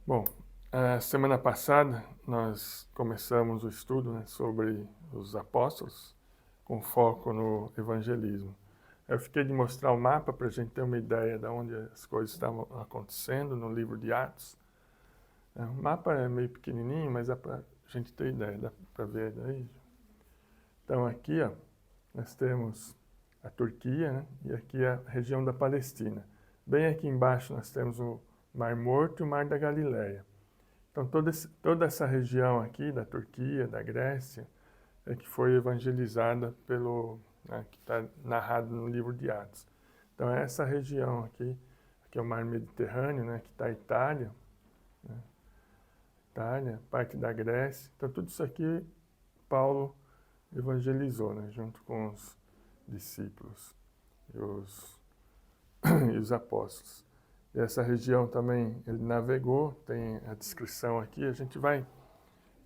Bom, a semana passada nós começamos o estudo, né, sobre os apóstolos, com foco no evangelismo. Eu fiquei de mostrar o mapa para a gente ter uma ideia de onde as coisas estavam acontecendo no livro de Atos. O mapa é meio pequenininho, mas dá para a gente ter ideia, dá para ver daí. Então aqui, ó, nós temos a Turquia, né, e aqui a região da Palestina. Bem aqui embaixo nós temos o Mar Morto e o Mar da Galileia. Então, toda essa região aqui da Turquia, da Grécia, é que foi evangelizada né, que está narrado no livro de Atos. Então, é essa região aqui é o mar Mediterrâneo, né, que está a Itália, né, Itália, parte da Grécia. Então, tudo isso aqui Paulo evangelizou, né, junto com os discípulos e e os apóstolos. E essa região também ele navegou, tem a descrição aqui, a gente vai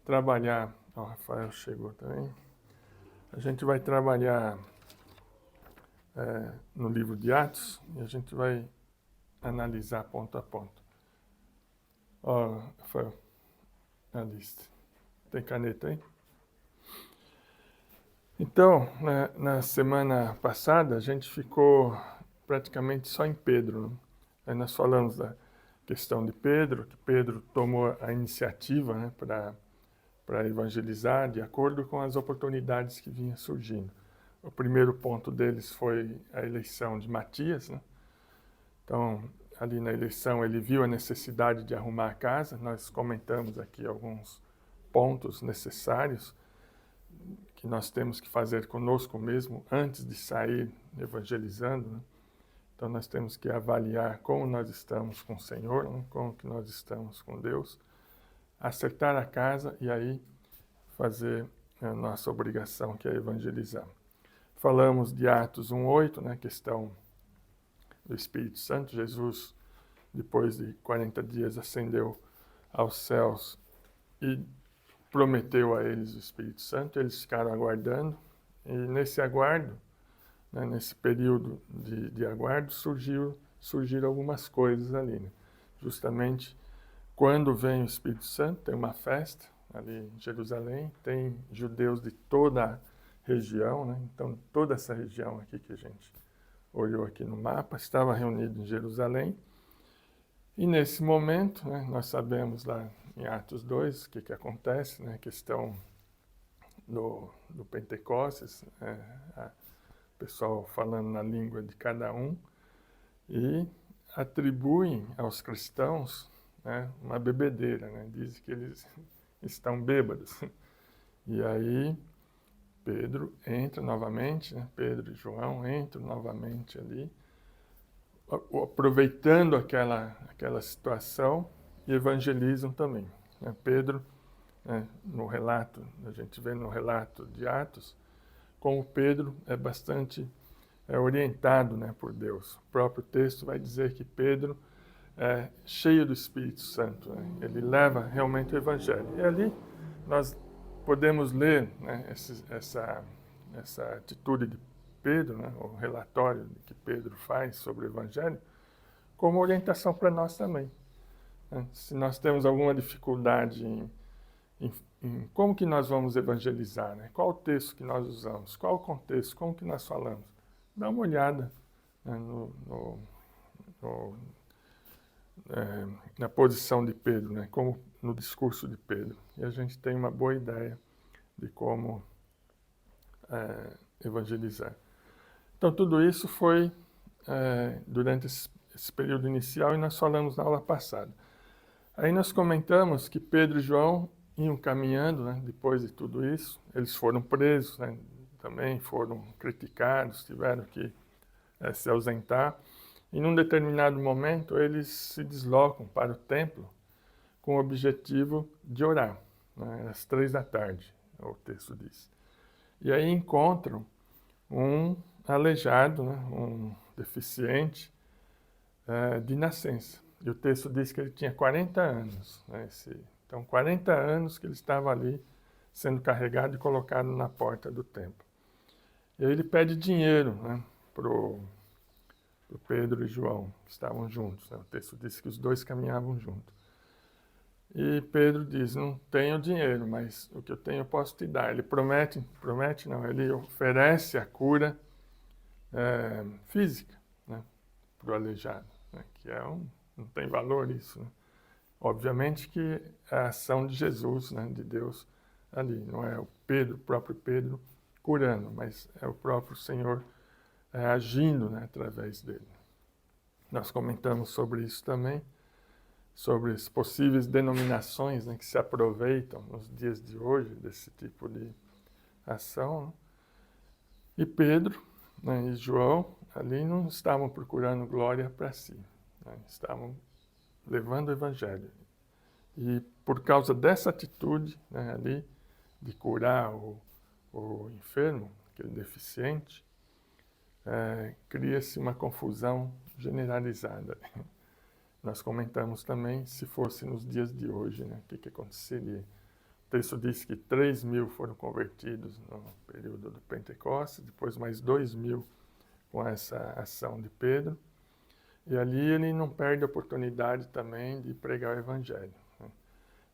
trabalhar. O Rafael chegou também. A gente vai trabalhar no livro de Atos e a gente vai analisar ponto a ponto. Ó, Rafael, a lista. Tem caneta aí? Então, na semana passada, a gente ficou praticamente só em Pedro. Né? Aí nós falamos da questão de Pedro, que Pedro tomou a iniciativa, né, para evangelizar de acordo com as oportunidades que vinham surgindo. O primeiro ponto deles foi a eleição de Matias, né? Então, ali na eleição ele viu a necessidade de arrumar a casa. Nós comentamos aqui alguns pontos necessários que nós temos que fazer conosco mesmo antes de sair evangelizando, né? Então nós temos que avaliar como nós estamos com o Senhor, né? Como que nós estamos com Deus, acertar a casa e aí fazer a nossa obrigação, que é evangelizar. Falamos de Atos 1:8, né, questão do Espírito Santo. Jesus, depois de 40 dias, ascendeu aos céus e prometeu a eles o Espírito Santo. Eles ficaram aguardando e nesse aguardo, né, nesse período de aguardo, surgiram algumas coisas ali. Né? Justamente quando vem o Espírito Santo, tem uma festa ali em Jerusalém, tem judeus de toda a região, né? Então toda essa região aqui que a gente olhou aqui no mapa estava reunido em Jerusalém. E nesse momento, né, nós sabemos lá em Atos 2 o que acontece, né? A questão do Pentecostes, o pessoal falando na língua de cada um, e atribuem aos cristãos, né, uma bebedeira, né? Dizem que eles estão bêbados. E aí Pedro entra novamente, né? Pedro e João entram novamente ali, aproveitando aquela situação, e evangelizam também. Né? Pedro, né, no relato, a gente vê no relato de Atos, como Pedro é bastante orientado, né, por Deus. O próprio texto vai dizer que Pedro é cheio do Espírito Santo. Né? Ele leva realmente o Evangelho. E ali nós podemos ler, né, essa atitude de Pedro, né, o relatório que Pedro faz sobre o Evangelho, como orientação para nós também. Né? Se nós temos alguma dificuldade em como que nós vamos evangelizar, né? Qual o texto que nós usamos, qual o contexto, como que nós falamos, dá uma olhada, né, no, na posição de Pedro, né, como no discurso de Pedro. E a gente tem uma boa ideia de como evangelizar. Então, tudo isso foi durante esse período inicial e nós falamos na aula passada. Aí nós comentamos que Pedro e João iam caminhando, né, depois de tudo isso. Eles foram presos, né, também foram criticados, tiveram que se ausentar. E num determinado momento eles se deslocam para o templo com o objetivo de orar, né, às 3 da tarde, o texto diz. E aí encontram um aleijado, né, um deficiente de nascença. E o texto diz que ele tinha 40 anos. Né, então, 40 anos que ele estava ali sendo carregado e colocado na porta do templo. E aí ele pede dinheiro, né, para o Pedro e João, que estavam juntos. Né? O texto diz que os dois caminhavam juntos. E Pedro diz, não tenho dinheiro, mas o que eu tenho eu posso te dar. Ele promete não, ele oferece a cura física, né, para o aleijado, né, que não tem valor isso, né? Obviamente que é a ação de Jesus, né, de Deus ali, não é o próprio Pedro curando, mas é o próprio Senhor agindo, né, através dele. Nós comentamos sobre isso também, sobre as possíveis denominações, né, que se aproveitam nos dias de hoje desse tipo de ação, né? E Pedro, né, e João ali não estavam procurando glória para si, né? Estavam levando o evangelho. E por causa dessa atitude, né, ali de curar o enfermo, aquele deficiente, cria-se uma confusão generalizada. Nós comentamos também, se fosse nos dias de hoje, né, o que aconteceria. O texto diz que 3.000 foram convertidos no período do Pentecostes, depois mais 2.000 com essa ação de Pedro. E ali ele não perde a oportunidade também de pregar o evangelho, né?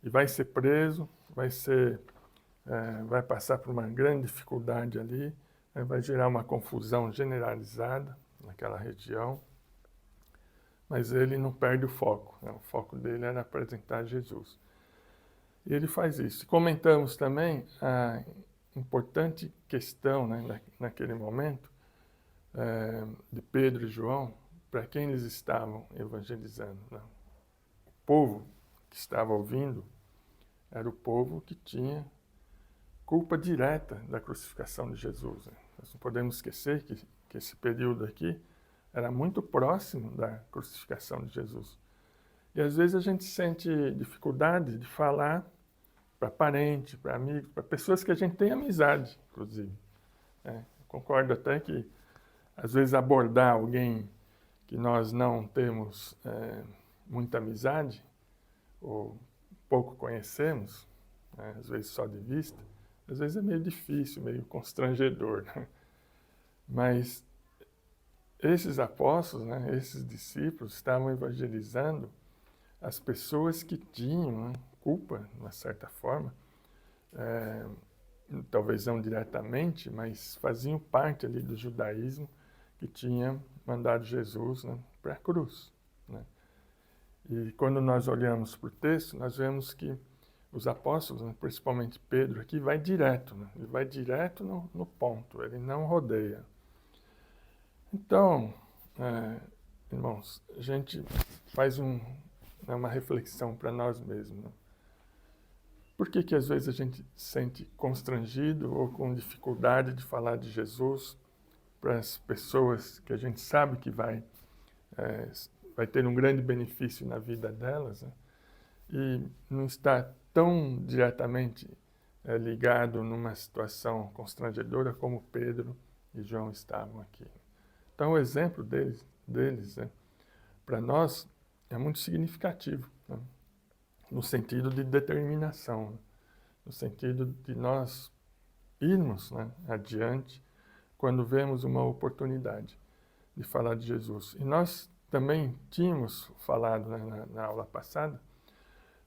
E vai ser preso, vai passar por uma grande dificuldade ali, vai gerar uma confusão generalizada naquela região. Mas ele não perde o foco, né? O foco dele era apresentar Jesus. E ele faz isso. Comentamos também a importante questão, né, naquele momento, de Pedro e João, para quem eles estavam evangelizando, né? O povo que estava ouvindo era o povo que tinha culpa direta da crucificação de Jesus, né? Nós não podemos esquecer que esse período aqui era muito próximo da crucificação de Jesus. E às vezes a gente sente dificuldade de falar para parente, para amigos, para pessoas que a gente tem amizade, inclusive. Concordo até que às vezes abordar alguém que nós não temos muita amizade ou pouco conhecemos, né, às vezes só de vista, às vezes é meio difícil, meio constrangedor, né? Mas esses apóstolos, né, esses discípulos estavam evangelizando as pessoas que tinham, né, culpa, de uma certa forma, talvez não diretamente, mas faziam parte ali do judaísmo que tinha mandado Jesus, né, para a cruz, né? E quando nós olhamos para o texto, nós vemos que os apóstolos, né, principalmente Pedro aqui, vai direto, né? Ele vai direto no ponto, ele não rodeia. Então, irmãos, a gente faz uma reflexão para nós mesmos, né? Por que às vezes a gente se sente constrangido ou com dificuldade de falar de Jesus para as pessoas que a gente sabe que vai ter um grande benefício na vida delas, né? E não está tão diretamente ligado numa situação constrangedora como Pedro e João estavam aqui. Então o exemplo deles, né, para nós é muito significativo, né? No sentido de determinação, né? No sentido de nós irmos, né, adiante quando vemos uma oportunidade de falar de Jesus. E nós também tínhamos falado, né, na aula passada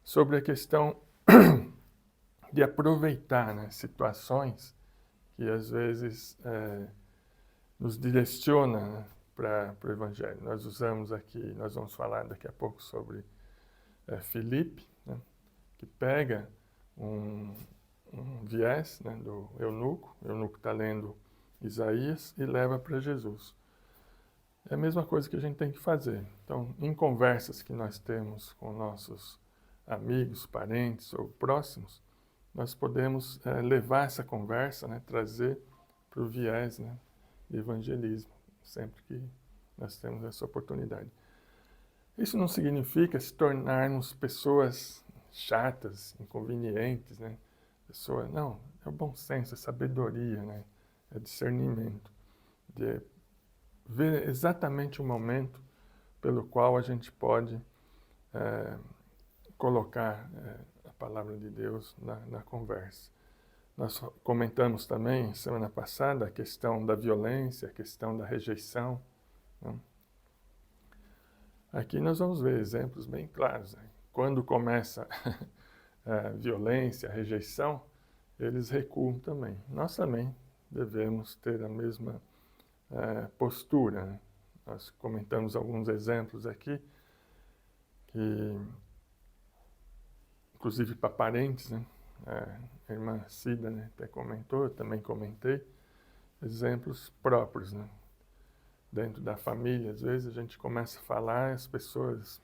sobre a questão de aproveitar, né, situações que às vezes nos direciona, né, para o Evangelho. Nós usamos aqui, nós vamos falar daqui a pouco sobre Filipe, né, que pega um viés, né, do eunuco, o eunuco está lendo Isaías e leva para Jesus. É a mesma coisa que a gente tem que fazer. Então, em conversas que nós temos com nossos amigos, parentes ou próximos, nós podemos levar essa conversa, né, trazer para o viés, né, de evangelismo, sempre que nós temos essa oportunidade. Isso não significa se tornarmos pessoas chatas, inconvenientes, né? Não, é o bom senso, é sabedoria, né? É discernimento, de ver exatamente o momento pelo qual a gente pode colocar a palavra de Deus na conversa. Nós comentamos também, semana passada, a questão da violência, a questão da rejeição, né? Aqui nós vamos ver exemplos bem claros, né? quando começa a violência, a rejeição, eles recuam também. Nós também devemos ter a mesma postura, né? Nós comentamos alguns exemplos aqui, que, inclusive para parentes, né? A irmã Cida, né, até comentou, eu também comentei, exemplos próprios, né? Dentro da família, às vezes a gente começa a falar, as pessoas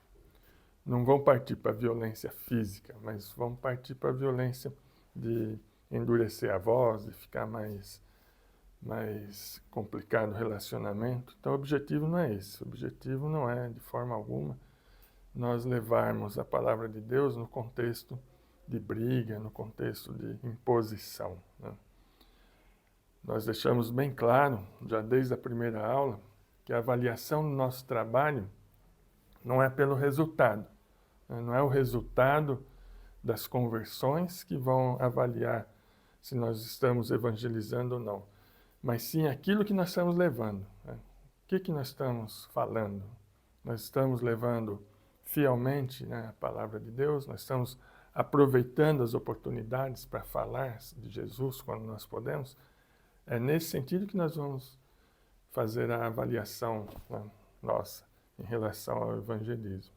não vão partir para a violência física, mas vão partir para a violência de endurecer a voz, de ficar mais complicado o relacionamento. Então o objetivo não é esse. O objetivo não é, de forma alguma, nós levarmos a palavra de Deus no contexto de briga, no contexto de imposição, né? Nós deixamos bem claro, já desde a primeira aula, que a avaliação do nosso trabalho não é pelo resultado, né? Não é o resultado das conversões que vão avaliar se nós estamos evangelizando ou não, mas sim aquilo que nós estamos levando, né? O que nós estamos falando? Nós estamos levando fielmente, né, a palavra de Deus, nós estamos aproveitando as oportunidades para falar de Jesus quando nós podemos. É nesse sentido que nós vamos fazer a avaliação, né, nossa em relação ao evangelismo.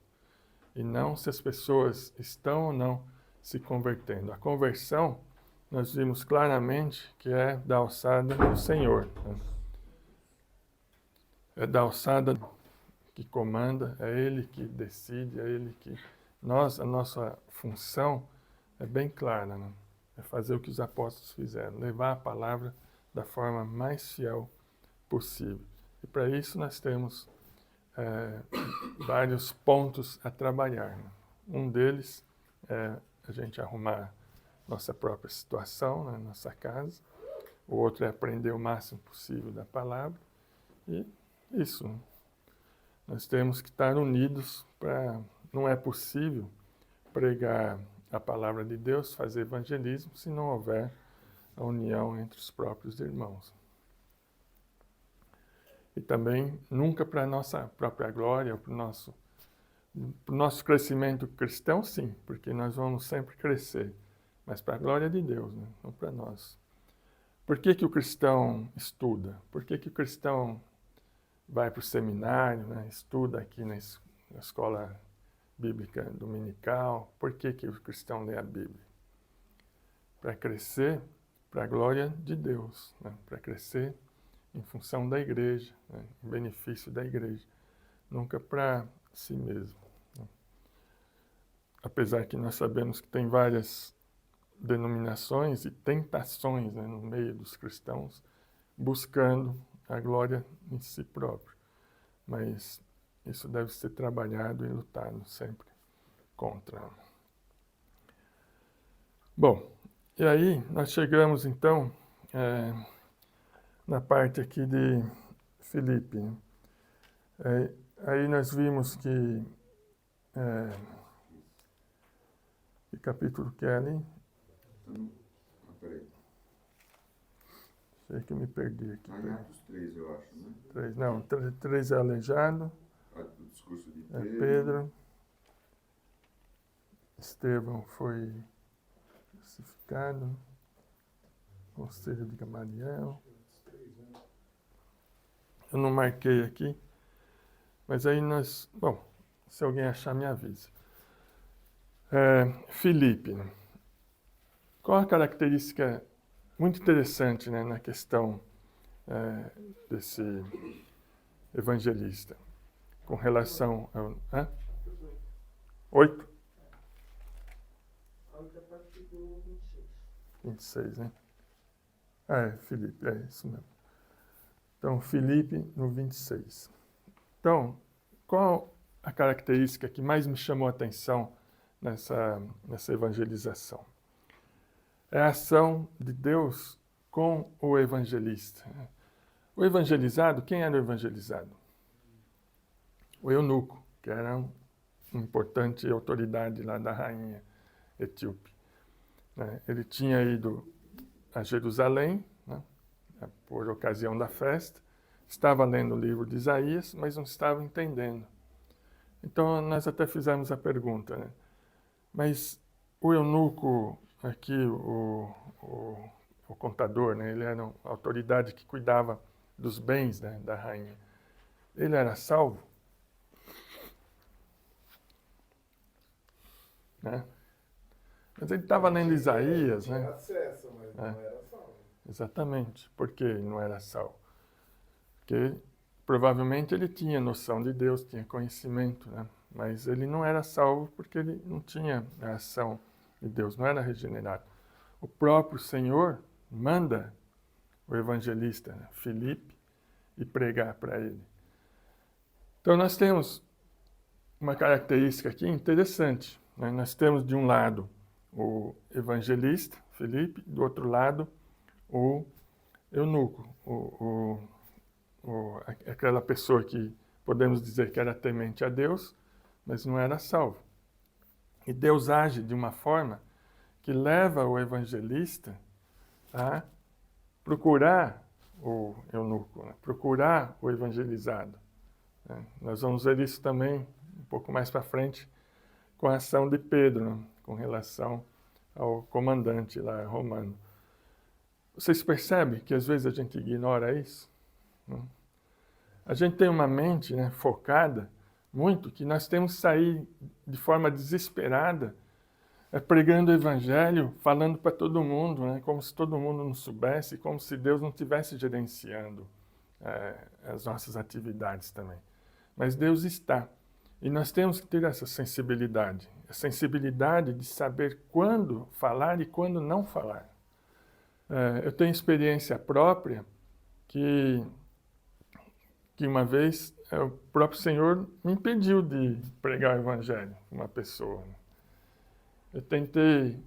E não se as pessoas estão ou não se convertendo. A conversão, nós vimos claramente que é da alçada do Senhor, né? É da alçada que comanda, é Ele que decide, é Ele que... a nossa função é bem clara, né? É fazer o que os apóstolos fizeram, levar a palavra da forma mais fiel possível. E para isso nós temos vários pontos a trabalhar, né? Um deles é a gente arrumar nossa própria situação, né, nossa casa. O outro é aprender o máximo possível da palavra. E isso, né? Nós temos que estar unidos para... Não é possível pregar a palavra de Deus, fazer evangelismo, se não houver a união entre os próprios irmãos. E também, nunca para a nossa própria glória, para o nosso crescimento cristão, sim, porque nós vamos sempre crescer, mas para a glória de Deus, né? Não para nós. Por que o cristão estuda? Por que o cristão vai para o seminário, né? Estuda aqui na escola bíblica dominical? Por que o cristão lê a Bíblia? Para crescer para a glória de Deus, né? Para crescer em função da igreja, né? Em benefício da igreja, nunca para si mesmo, né? Apesar que nós sabemos que tem várias denominações e tentações, né, no meio dos cristãos, buscando a glória em si próprio. Mas isso deve ser trabalhado e lutado sempre contra. Bom, e aí nós chegamos então na parte aqui de Filipe, né? Aí nós vimos que capítulo que é ali? Peraí. Sei que eu me perdi aqui. Em Atos 3, eu acho, né? 3, não, 3 é aleijado. O discurso de Pedro. Estevão foi crucificado. Conselho de Gamaliel. Eu não marquei aqui, mas aí nós... Bom, se alguém achar, me avisa. Filipe, né? Qual a característica muito interessante, né, na questão desse evangelista com relação ao... 8? 26, né? Filipe, é isso mesmo. Então, Filipe no 26. Então, qual a característica que mais me chamou a atenção nessa evangelização? É a ação de Deus com o evangelista. O evangelizado, quem era o evangelizado? O eunuco, que era uma importante autoridade lá da rainha etíope. Ele tinha ido a Jerusalém, né, por ocasião da festa, estava lendo o livro de Isaías, mas não estava entendendo. Então, nós até fizemos a pergunta, né? Mas o eunuco aqui, o contador, né, ele era a autoridade que cuidava dos bens, né, da rainha. Ele era salvo? Né? Mas ele estava lendo Isaías, tinha né? acesso, mas não era salvo. Exatamente. Por que ele não era salvo? Porque provavelmente ele tinha noção de Deus, tinha conhecimento, né? Mas ele não era salvo porque ele não tinha a ação de Deus, não era regenerado. O próprio Senhor manda o evangelista, né, Filipe, ir pregar para ele. Então nós temos uma característica aqui interessante, né? Nós temos de um lado o evangelista, Filipe, do outro lado o eunuco, aquela pessoa que podemos dizer que era temente a Deus, mas não era salvo. E Deus age de uma forma que leva o evangelista a procurar o eunuco, né? Procurar o evangelizado. Né? Nós vamos ver isso também um pouco mais para frente com a ação de Pedro, né? Com relação ao comandante lá romano. Vocês percebem que às vezes a gente ignora isso? Né? A gente tem uma mente, né, focada muito, que nós temos que sair de forma desesperada, pregando o evangelho, falando para todo mundo, né, como se todo mundo não soubesse, como se Deus não estivesse gerenciando as nossas atividades também. Mas Deus está. E nós temos que ter essa sensibilidade, a sensibilidade de saber quando falar e quando não falar. Eu tenho experiência própria que uma vez o próprio Senhor me impediu de pregar o evangelho a uma pessoa. Eu tentei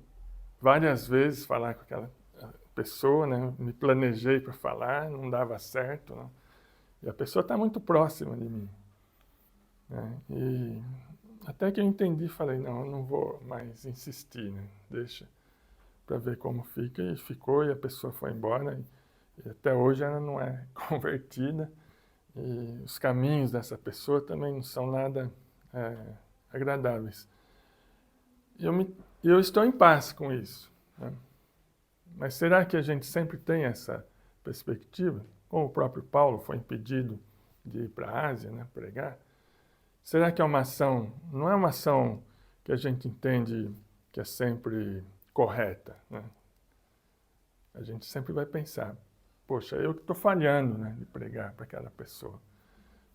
várias vezes falar com aquela pessoa, né? Me planejei para falar, não dava certo. Né? E a pessoa está muito próxima de mim. Né? E até que eu entendi, falei, não, eu não vou mais insistir, né? Deixa para ver como fica. E ficou, e a pessoa foi embora. E até hoje ela não é convertida. E os caminhos dessa pessoa também não são nada agradáveis. Eu estou em paz com isso. Né? Mas será que a gente sempre tem essa perspectiva? Como o próprio Paulo foi impedido de ir para a Ásia, né, pregar? Será que é uma ação, não é uma ação que a gente entende que é sempre correta? Né? A gente sempre vai pensar, poxa, eu que estou falhando, né, de pregar para aquela pessoa.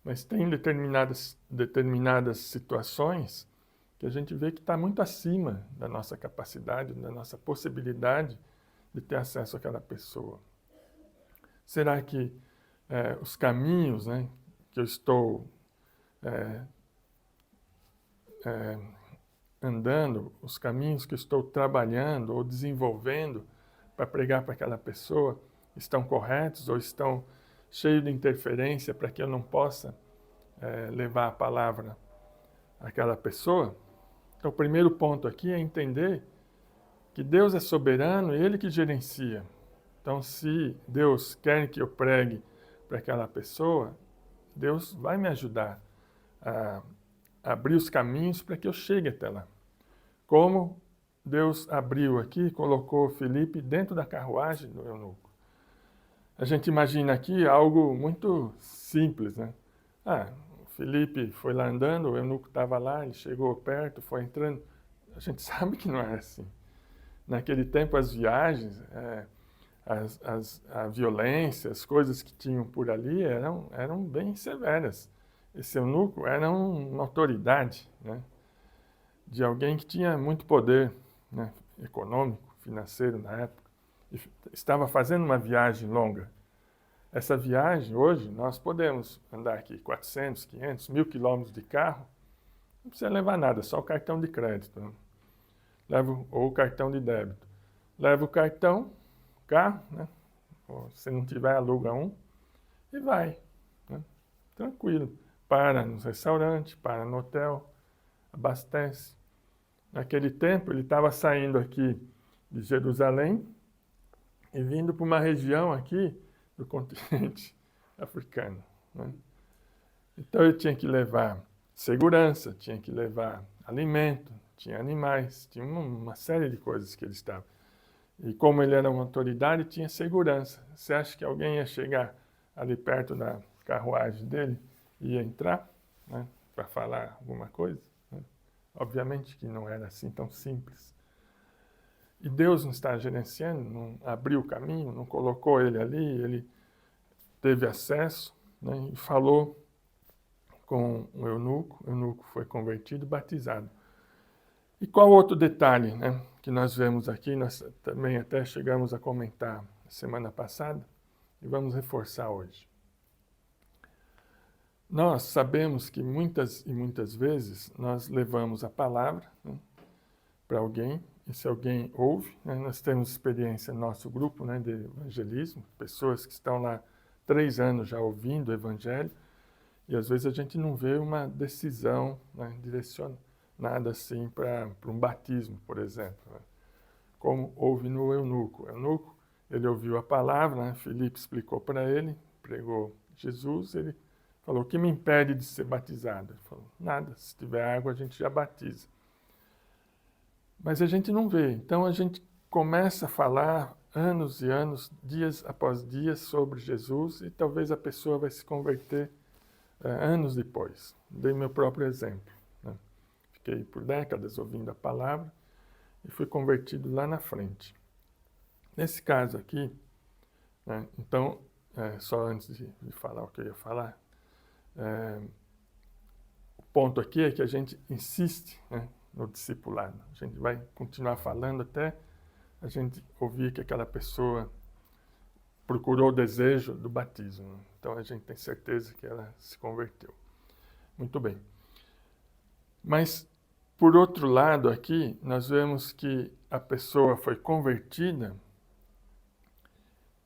Mas tem determinadas situações que a gente vê que está muito acima da nossa capacidade, da nossa possibilidade de ter acesso àquela pessoa. Será que os caminhos, né, que eu estou andando, os caminhos que eu estou trabalhando ou desenvolvendo para pregar para aquela pessoa estão corretos ou estão cheios de interferência para que eu não possa levar a palavra àquela pessoa? Então, o primeiro ponto aqui é entender que Deus é soberano e Ele que gerencia. Então, se Deus quer que eu pregue para aquela pessoa, Deus vai me ajudar a abrir os caminhos para que eu chegue até lá. Como Deus abriu aqui, colocou Filipe dentro da carruagem do eunuco. A gente imagina aqui algo muito simples, né? O Filipe foi lá andando, o eunuco estava lá, ele chegou perto, foi entrando. A gente sabe que não era assim. Naquele tempo, as viagens, a violência, as coisas que tinham por ali eram bem severas. Esse eunuco era uma autoridade, né, de alguém que tinha muito poder, né, econômico, financeiro na época, e estava fazendo uma viagem longa. Essa viagem, hoje, nós podemos andar aqui 400, 500, 1.000 quilômetros de carro, não precisa levar nada, só o cartão de crédito, né? Ou o cartão de débito. Leva o cartão, o carro, né? Ou, se não tiver, aluga um e vai. Né? Tranquilo. Para no restaurante, para no hotel, abastece. Naquele tempo, ele estava saindo aqui de Jerusalém e vindo para uma região aqui do continente africano. Né? Então, ele tinha que levar segurança, tinha que levar alimento, tinha animais, tinha uma série de coisas que ele estava. E como ele era uma autoridade, tinha segurança. Você acha que alguém ia chegar ali perto da carruagem dele e ia entrar, né, para falar alguma coisa? Né? Obviamente que não era assim tão simples. E Deus não está gerenciando, não abriu o caminho, não colocou ele ali, ele teve acesso, né, e falou com o eunuco foi convertido, batizado. E qual outro detalhe, né, que nós vemos aqui, nós também até chegamos a comentar semana passada, e vamos reforçar hoje. Nós sabemos que muitas e muitas vezes nós levamos a palavra, né, para alguém, e se alguém ouve, né, nós temos experiência no nosso grupo, né, de evangelismo, pessoas que estão lá 3 anos já ouvindo o evangelho, e às vezes a gente não vê uma decisão, né, direcionada assim para um batismo, por exemplo. Né? Como houve no eunuco. O eunuco, ele ouviu a palavra, né? Filipe explicou para ele, pregou Jesus, ele falou: o que me impede de ser batizado? Ele falou: nada, se tiver água a gente já batiza. Mas a gente não vê, então a gente começa a falar anos e anos, dias após dias, sobre Jesus, e talvez a pessoa vai se converter anos depois. Dei meu próprio exemplo. Né? Fiquei por décadas ouvindo a palavra e fui convertido lá na frente. Nesse caso aqui, né, então, só antes de falar o que eu ia falar, o ponto aqui é que a gente insiste, né, no discipulado. A gente vai continuar falando até a gente ouvir que aquela pessoa procurou o desejo do batismo. Então a gente tem certeza que ela se converteu. Muito bem. Mas, por outro lado aqui, nós vemos que a pessoa foi convertida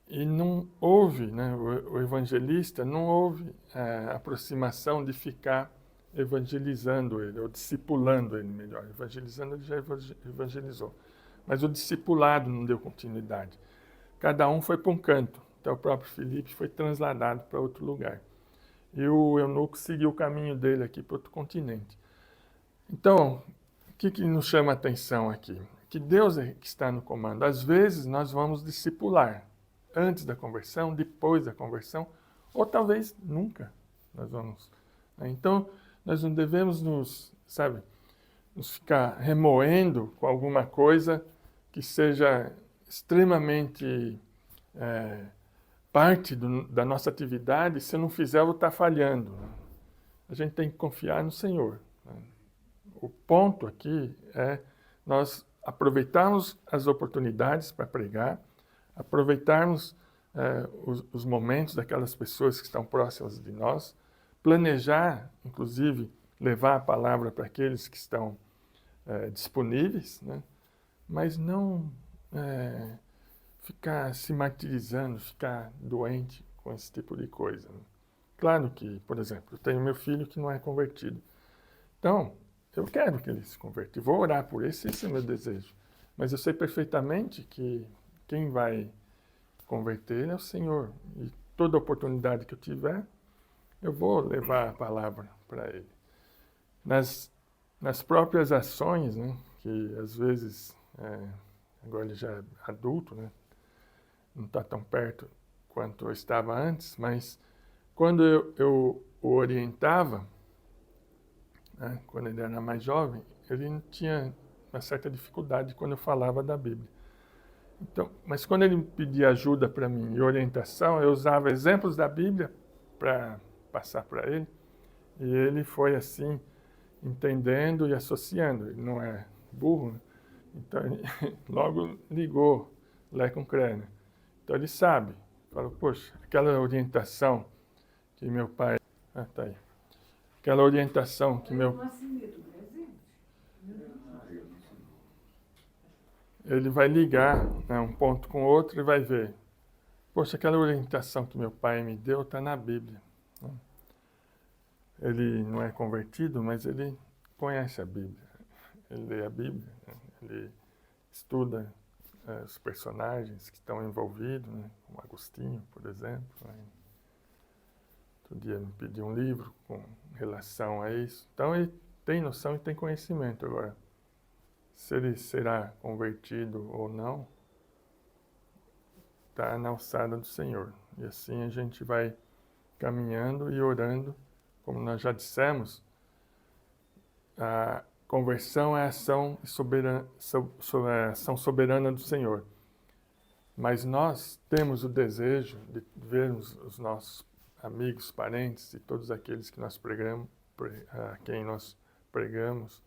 e não houve, né, o evangelista não houve a aproximação de ficar evangelizando ele, ou discipulando ele melhor. Evangelizando ele já evangelizou. Mas o discipulado não deu continuidade. Cada um foi para um canto. Então o próprio Filipe foi transladado para outro lugar. E o eunuco seguiu o caminho dele aqui para outro continente. Então, o que nos chama a atenção aqui? Que Deus é que está no comando. Às vezes nós vamos discipular antes da conversão, depois da conversão, ou talvez nunca nós vamos. Então, nós não devemos nos ficar remoendo com alguma coisa que seja extremamente parte da nossa atividade. Se eu não fizer, eu vou estar falhando. A gente tem que confiar no Senhor. O ponto aqui é nós aproveitarmos as oportunidades para pregar, aproveitarmos os momentos daquelas pessoas que estão próximas de nós, planejar, inclusive, levar a palavra para aqueles que estão disponíveis, né? Mas não ficar se martirizando, ficar doente com esse tipo de coisa. Né? Claro que, por exemplo, eu tenho meu filho que não é convertido. Então, eu quero que ele se converta. Vou orar por ele, esse é o meu desejo. Mas eu sei perfeitamente que quem vai converter ele é o Senhor. E toda oportunidade que eu tiver, eu vou levar a palavra para ele. Nas próprias ações, né, que às vezes, agora ele já é adulto, né, não está tão perto quanto eu estava antes, mas quando eu o orientava, né, quando ele era mais jovem, ele tinha uma certa dificuldade quando eu falava da Bíblia. Então, mas quando ele pedia ajuda para mim e orientação, eu usava exemplos da Bíblia para passar para ele, e ele foi assim, entendendo e associando. Ele não é burro, né? Então ele logo ligou Lé com Cré, né? Então ele sabe, falou: poxa, aquela orientação que meu pai... tá aí. Aquela orientação que meu... Ele vai ligar, né, um ponto com o outro e vai ver. Poxa, aquela orientação que meu pai me deu está na Bíblia. Ele não é convertido, mas ele conhece a Bíblia. Ele lê a Bíblia, né? Ele estuda os personagens que estão envolvidos, né? Como Agostinho, por exemplo. Né? Outro dia me pediu um livro com relação a isso. Então ele tem noção e tem conhecimento agora. se ele será convertido ou não, está na alçada do Senhor. E assim a gente vai caminhando e orando, como nós já dissemos, a conversão é a ação soberana do Senhor. Mas nós temos o desejo de vermos os nossos amigos, parentes e todos aqueles que nós pregamos, a quem nós pregamos,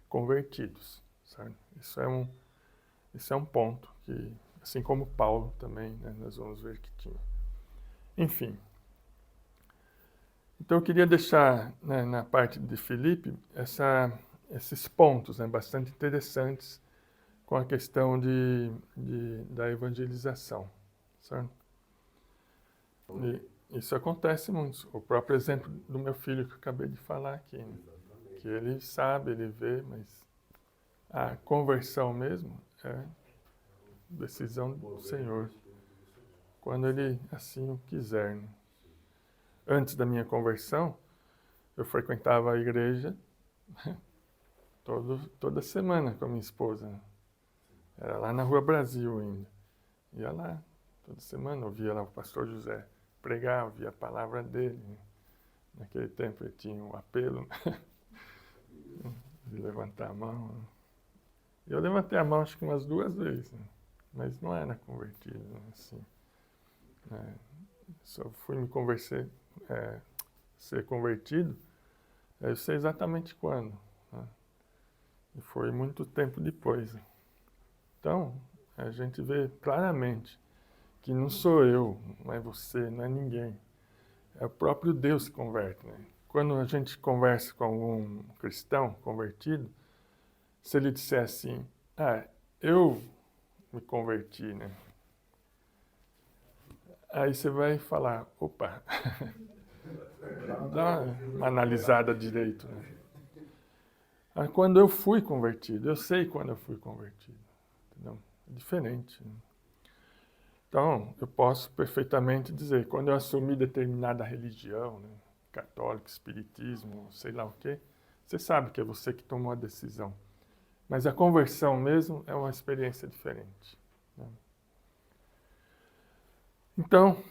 convertidos. Certo? Isso é um ponto que, assim como Paulo também, né, nós vamos ver que tinha. Enfim. Então eu queria deixar, né, na parte de Filipe esses pontos, né, bastante interessantes com a questão da evangelização. Certo? E isso acontece muito. O próprio exemplo do meu filho que eu acabei de falar aqui, né? Que ele sabe, ele vê, mas a conversão mesmo é decisão do Senhor, quando ele assim o quiser. Né? Antes da minha conversão, eu frequentava a igreja toda semana com a minha esposa. Né? Era lá na Rua Brasil ainda. Ia lá toda semana, ouvia lá o pastor José pregar, ouvia a palavra dele. Né? Naquele tempo ele tinha um apelo de levantar a mão. Né? Eu levantei a mão acho que umas 2 vezes, né? Mas não era convertido, né? Assim. Só fui ser convertido, eu sei exatamente quando. Né? E foi muito tempo depois. Né? Então, a gente vê claramente que não sou eu, não é você, não é ninguém. É o próprio Deus que converte. Né? Quando a gente conversa com algum cristão convertido, se ele disser assim, eu me converti, né? Aí você vai falar, opa, dá uma analisada direito. Né? Quando eu fui convertido, eu sei quando eu fui convertido. Entendeu? É diferente. Né? Então, eu posso perfeitamente dizer, quando eu assumi determinada religião, né, católico, espiritismo, sei lá o quê, você sabe que é você que tomou a decisão. Mas a conversão mesmo é uma experiência diferente. Né? Então,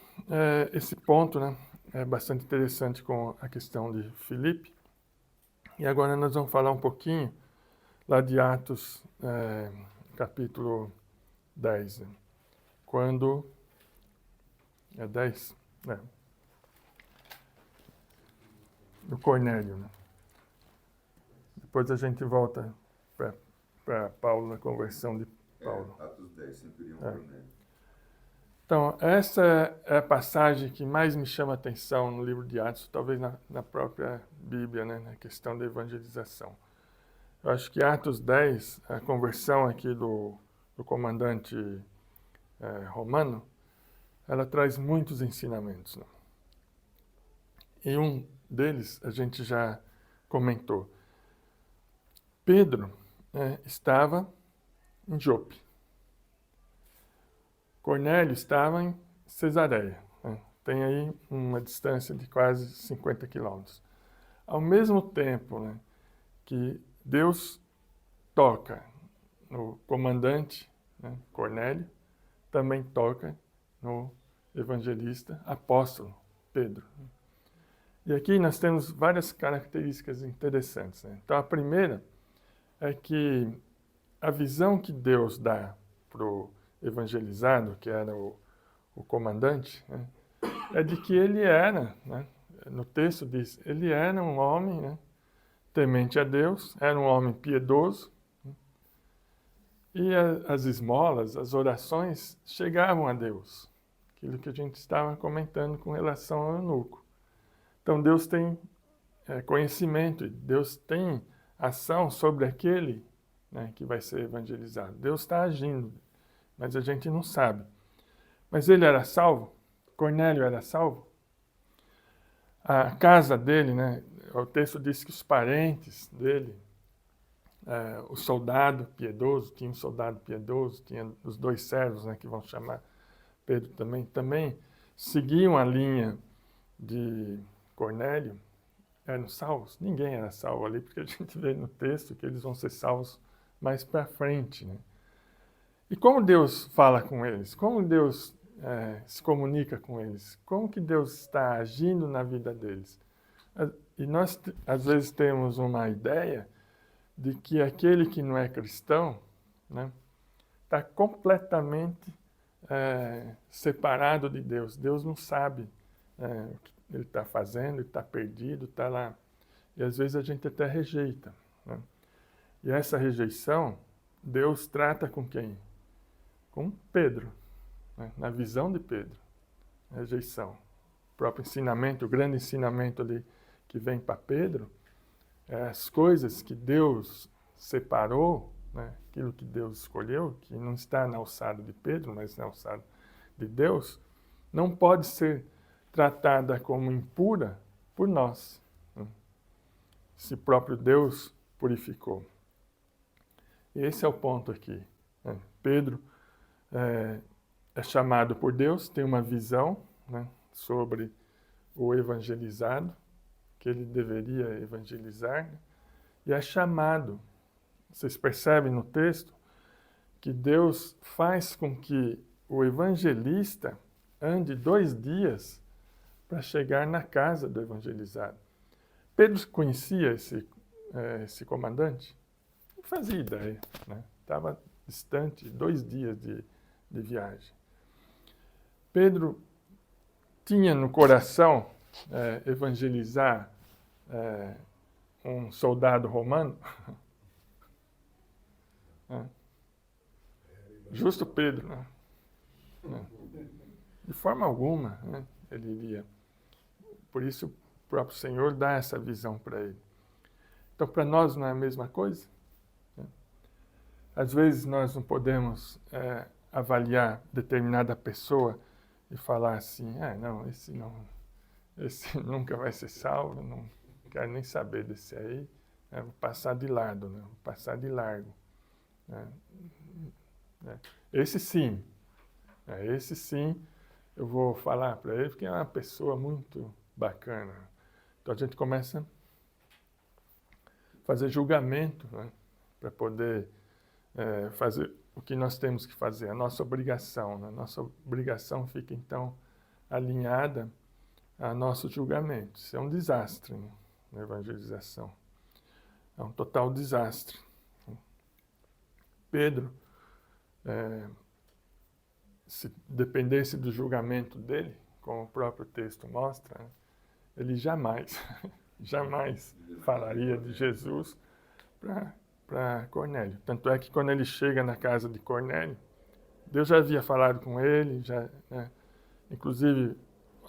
esse ponto, né, é bastante interessante com a questão de Filipe. E agora nós vamos falar um pouquinho lá de Atos, capítulo 10. Né? Quando... É 10? Do Cornélio. Né? Depois a gente volta para Paulo, na conversão de Paulo. Atos 10, centurião Cornélio. Então, essa é a passagem que mais me chama a atenção no livro de Atos, talvez na própria Bíblia, né, na questão da evangelização. Eu acho que Atos 10, a conversão aqui do comandante romano, ela traz muitos ensinamentos. Né? E um deles a gente já comentou. Pedro estava em Jope. Cornélio estava em Cesareia. Né? Tem aí uma distância de quase 50 quilômetros. Ao mesmo tempo, né, que Deus toca no comandante, né, Cornélio, também toca no evangelista apóstolo Pedro. E aqui nós temos várias características interessantes. Né? Então, a primeira é que a visão que Deus dá para o evangelizado, que era o comandante, né, é de que ele era, né, no texto diz, ele era um homem, né, temente a Deus, era um homem piedoso, né, e as esmolas, as orações chegavam a Deus. Aquilo que a gente estava comentando com relação ao eunuco. Então Deus tem conhecimento, Deus tem ação sobre aquele, né, que vai ser evangelizado. Deus está agindo, mas a gente não sabe. Mas ele era salvo? Cornélio era salvo? A casa dele, né, o texto diz que os parentes dele, o soldado piedoso, tinha um soldado piedoso, tinha os 2 servos, né, que vão chamar Pedro também seguiam a linha de Cornélio, eram salvos? Ninguém era salvo ali, porque a gente vê no texto que eles vão ser salvos mais para frente, né? E como Deus fala com eles? Como Deus se comunica com eles? Como que Deus está agindo na vida deles? E nós, às vezes, temos uma ideia de que aquele que não é cristão, né, está completamente separado de Deus. Deus não sabe o que ele está fazendo, ele está perdido, está lá. E às vezes a gente até rejeita, né? E essa rejeição, Deus trata com quem? Com Pedro, né? Na visão de Pedro. Rejeição. O próprio ensinamento, o grande ensinamento ali que vem para Pedro, as coisas que Deus separou, né? Aquilo que Deus escolheu, que não está na alçada de Pedro, mas na alçada de Deus, não pode ser tratada como impura por nós, né? Se próprio Deus purificou. E esse é o ponto aqui, né? Pedro é chamado por Deus, tem uma visão, né, sobre o evangelizado, que ele deveria evangelizar, né? E é chamado. Vocês percebem no texto que Deus faz com que o evangelista ande 2 dias para chegar na casa do evangelizado. Pedro conhecia esse comandante? Não fazia ideia, né? Estava distante, 2 dias de viagem. Pedro tinha no coração evangelizar um soldado romano? Justo Pedro, né? De forma alguma, né, ele iria. Por isso o próprio Senhor dá essa visão para ele. Então, para nós não é a mesma coisa? Às vezes nós não podemos avaliar determinada pessoa e falar assim, não, esse nunca vai ser salvo, não quero nem saber desse aí, vou passar de lado, né? Vou passar de largo. Esse sim, eu vou falar para ele porque é uma pessoa muito bacana. Então a gente começa a fazer julgamento, né? Para poder fazer o que nós temos que fazer, a nossa obrigação. Né? Nossa obrigação fica então alinhada a nosso julgamento. Isso é um desastre, né? Na evangelização. É um total desastre. Pedro, se dependesse do julgamento dele, como o próprio texto mostra, né, ele jamais falaria de Jesus para Cornélio. Tanto é que quando ele chega na casa de Cornélio, Deus já havia falado com ele, né, inclusive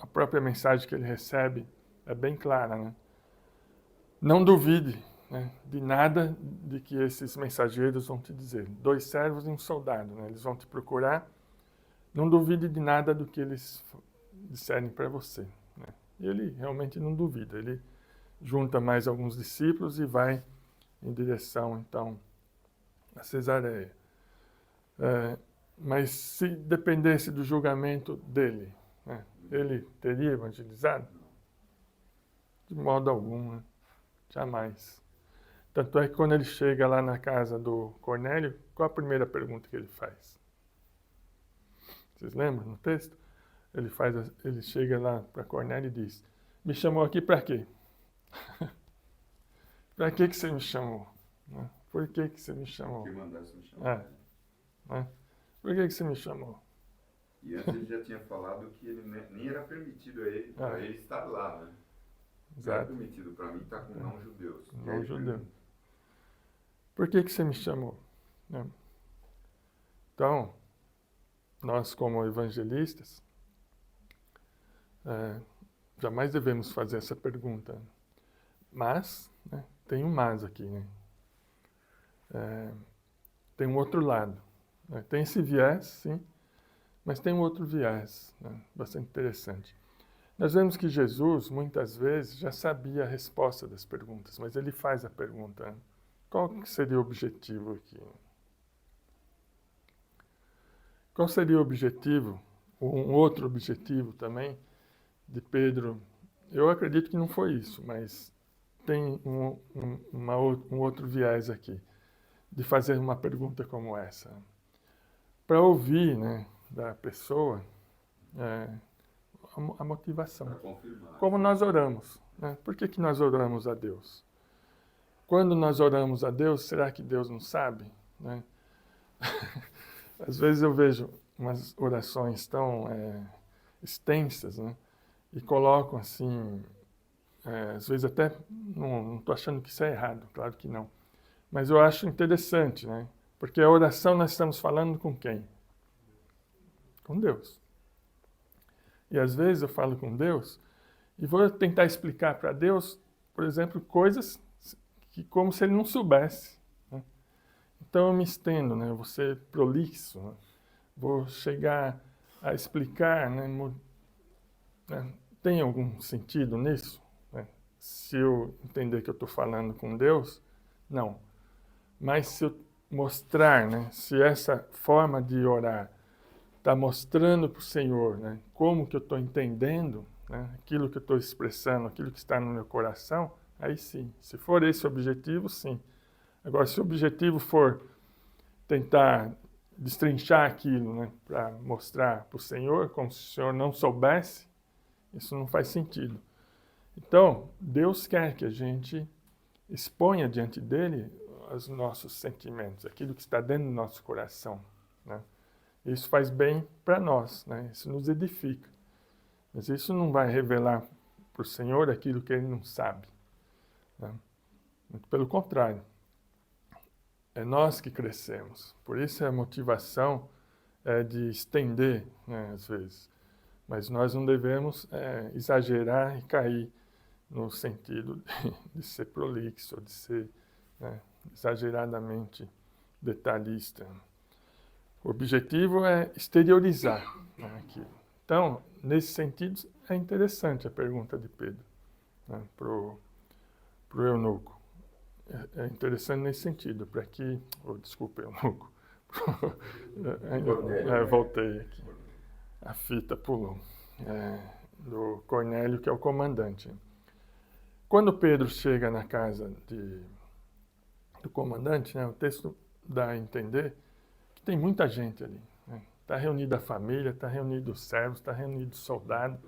a própria mensagem que ele recebe é bem clara, né? Não duvide, né, de nada de que esses mensageiros vão te dizer. 2 servos e um soldado, né? Eles vão te procurar. Não duvide de nada do que eles disserem para você, né? E ele realmente não duvida. Ele junta mais alguns discípulos e vai em direção, então, a Cesareia. Mas se dependesse do julgamento dele, né, ele teria evangelizado? De modo algum, né? Jamais. Tanto é que quando ele chega lá na casa do Cornélio, qual a primeira pergunta que ele faz? Vocês lembram no texto? Ele chega lá para Cornélio e diz: me chamou aqui para quê? Para que você me chamou? Né? Por que você me chamou? Que mandasse me chamar. Né? Por que você me chamou? E antes ele já tinha falado que ele nem era permitido a ele, para ele estar lá, né? Não era permitido para mim estar com não-judeus. Não-judeu. Por que você me chamou? Né? Então, nós como evangelistas, jamais devemos fazer essa pergunta. Mas, né, tem um mas aqui, né? Tem um outro lado. Né? Tem esse viés, sim, mas tem um outro viés, né, bastante interessante. Nós vemos que Jesus, muitas vezes, já sabia a resposta das perguntas, mas ele faz a pergunta, né? Qual que seria o objetivo aqui? Qual seria o objetivo, ou um outro objetivo também, de Pedro? Eu acredito que não foi isso, mas tem um outro viés aqui. de fazer uma pergunta como essa. Para ouvir, né, da pessoa a motivação. Para confirmar. Como nós oramos. Né? Por que nós oramos a Deus? Quando nós oramos a Deus, será que Deus não sabe? Né? Às vezes eu vejo umas orações tão extensas, né? E colocam assim, às vezes até, não estou achando que isso é errado, claro que não. Mas eu acho interessante, né? Porque a oração nós estamos falando com quem? Com Deus. E às vezes eu falo com Deus e vou tentar explicar para Deus, por exemplo, coisas que como se ele não soubesse. Né? Então eu me estendo, né? Eu vou ser prolixo, né? Vou chegar a explicar, né? Tem algum sentido nisso? Né? Se eu entender que eu estou falando com Deus, não. Mas se eu mostrar, né? Se essa forma de orar está mostrando para o Senhor, né? Como que eu estou entendendo, né? Aquilo que eu estou expressando, aquilo que está no meu coração, aí sim. Se for esse o objetivo, sim. Agora, se o objetivo for tentar destrinchar aquilo, né? Para mostrar para o Senhor, como se o Senhor não soubesse, isso não faz sentido. Então, Deus quer que a gente exponha diante dele os nossos sentimentos, aquilo que está dentro do nosso coração, né? Isso faz bem para nós, né? Isso nos edifica. Mas isso não vai revelar para o Senhor aquilo que ele não sabe. Né? Muito pelo contrário. É nós que crescemos. Por isso a motivação é de estender, né, às vezes. Mas nós não devemos exagerar e cair no sentido de ser prolixo, de ser, né, exageradamente detalhista. O objetivo é exteriorizar, né, aquilo. Então, nesse sentido, é interessante a pergunta de Pedro, né, pro eunuco. É interessante nesse sentido, para que... desculpa, eunuco. Voltei aqui. A fita pulou. Do Cornélio, que é o comandante. Quando Pedro chega na casa do comandante, né, o texto dá a entender que tem muita gente ali. Está reunida a família, está reunido os servos, está reunido o soldado.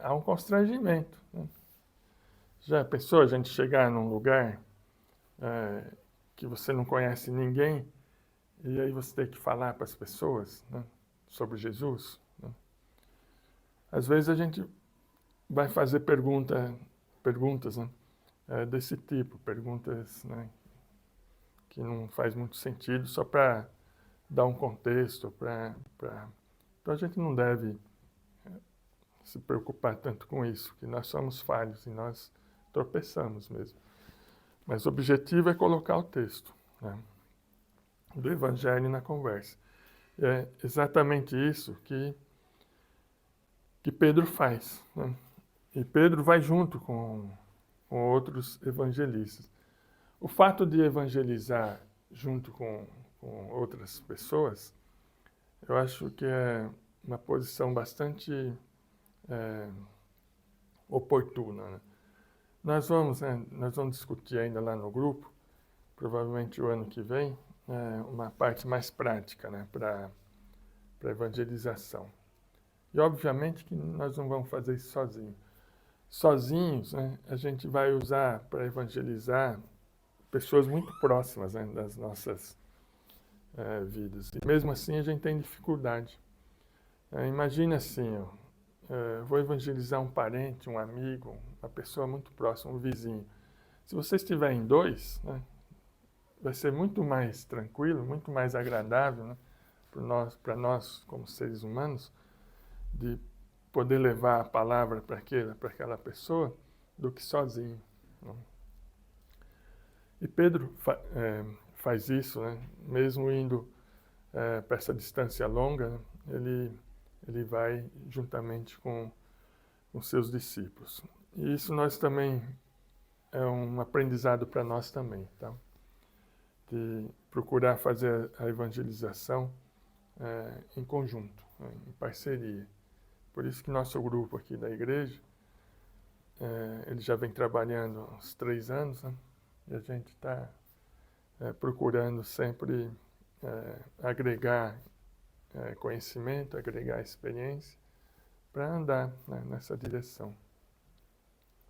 Há um constrangimento. Né? Já pensou a gente chegar num lugar que você não conhece ninguém e aí você tem que falar para as pessoas, né, sobre Jesus? Né? Às vezes a gente vai fazer perguntas, né, desse tipo, perguntas, né, que não faz muito sentido, só para dar um contexto, então a gente não deve se preocupar tanto com isso, que nós somos falhos e nós tropeçamos mesmo. Mas o objetivo é colocar o texto, né, do Evangelho na conversa. É exatamente isso que Pedro faz. Né? E Pedro vai junto com outros evangelistas. O fato de evangelizar junto com outras pessoas, eu acho que é uma posição bastante oportuna. Né? Nós vamos discutir ainda lá no grupo, provavelmente o ano que vem, uma parte mais prática, né, para evangelização. E obviamente que nós não vamos fazer isso sozinhos. Sozinhos, né, a gente vai usar para evangelizar pessoas muito próximas, né, das nossas vidas. E mesmo assim a gente tem dificuldade. Imagina assim, vou evangelizar um parente, um amigo, uma pessoa muito próxima, um vizinho. Se vocês estiverem dois, né, vai ser muito mais tranquilo, muito mais agradável, né, para nós como seres humanos, de poder levar a palavra para aquela pessoa do que sozinho. Né? E Pedro faz isso, né? Mesmo indo para essa distância longa, né? ele vai juntamente com seus discípulos. E isso nós também é um aprendizado para nós também, tá? De procurar fazer a evangelização em conjunto, né? Em parceria. Por isso que nosso grupo aqui da igreja, ele já vem trabalhando há uns 3 anos, né? E a gente está procurando sempre agregar conhecimento, agregar experiência, para andar, né, nessa direção.